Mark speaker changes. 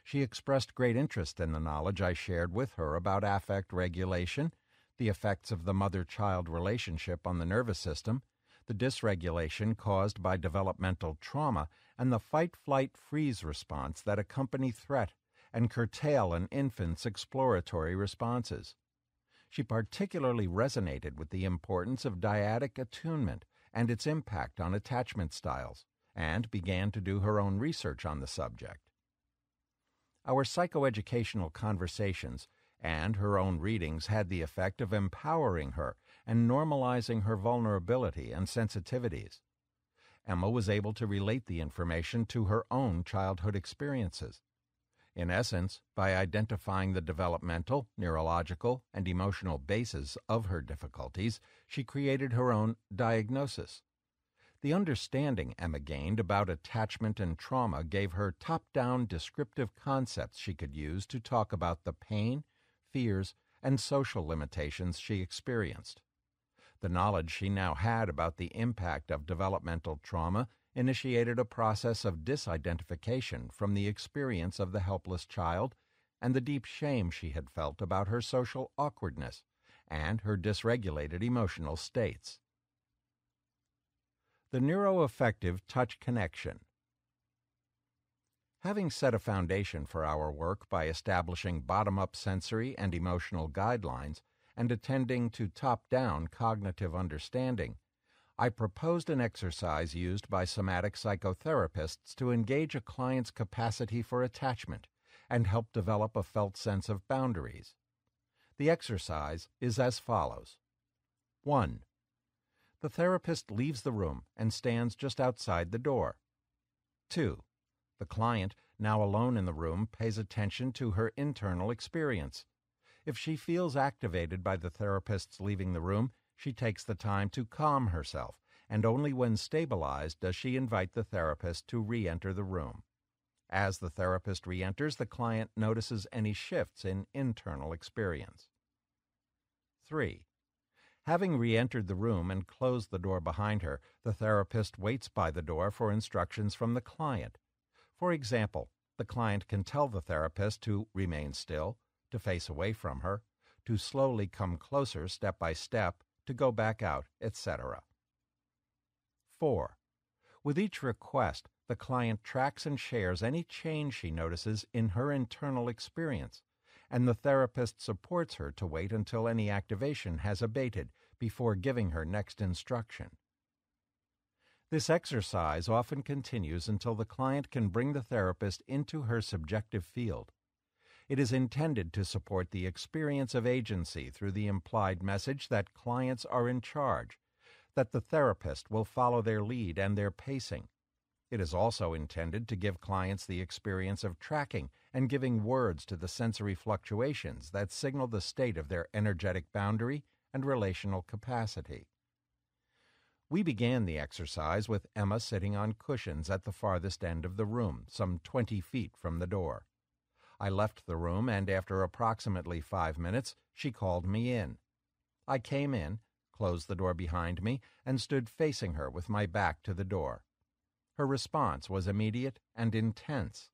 Speaker 1: She expressed great interest in the knowledge I shared with her about affect regulation, the effects of the mother-child relationship on the nervous system, the dysregulation caused by developmental trauma, and the fight-flight-freeze response that accompany threat and curtail an infant's exploratory responses. She particularly resonated with the importance of dyadic attunement and its impact on attachment styles, and began to do her own research on the subject. Our psychoeducational conversations and her own readings had the effect of empowering her and normalizing her vulnerability and sensitivities. Emma was able to relate the information to her own childhood experiences. In essence, by identifying the developmental, neurological, and emotional bases of her difficulties, she created her own diagnosis. The understanding Emma gained about attachment and trauma gave her top-down descriptive concepts she could use to talk about the pain, fears, and social limitations she experienced. The knowledge she now had about the impact of developmental trauma initiated a process of disidentification from the experience of the helpless child and the deep shame she had felt about her social awkwardness and her dysregulated emotional states. The NeuroAffective Touch Connection. Having set a foundation for our work by establishing bottom-up sensory and emotional guidelines and attending to top-down cognitive understanding, I proposed an exercise used by somatic psychotherapists to engage a client's capacity for attachment and help develop a felt sense of boundaries. The exercise is as follows. 1. The therapist leaves the room and stands just outside the door. 2. The client, now alone in the room, pays attention to her internal experience. If she feels activated by the therapist's leaving the room, she takes the time to calm herself, and only when stabilized does she invite the therapist to re-enter the room. As the therapist re-enters, the client notices any shifts in internal experience. 3. Having re-entered the room and closed the door behind her, the therapist waits by the door for instructions from the client. For example, the client can tell the therapist to remain still, to face away from her, to slowly come closer step by step, to go back out, etc. 4. With each request, the client tracks and shares any change she notices in her internal experience, and the therapist supports her to wait until any activation has abated before giving her next instruction. This exercise often continues until the client can bring the therapist into her subjective field. It is intended to support the experience of agency through the implied message that clients are in charge, that the therapist will follow their lead and their pacing. It is also intended to give clients the experience of tracking and giving words to the sensory fluctuations that signal the state of their energetic boundary and relational capacity. We began the exercise with Emma sitting on cushions at the farthest end of the room, some 20 feet from the door. I left the room, and after approximately 5 minutes, she called me in. I came in, closed the door behind me, and stood facing her with my back to the door. Her response was immediate and intense.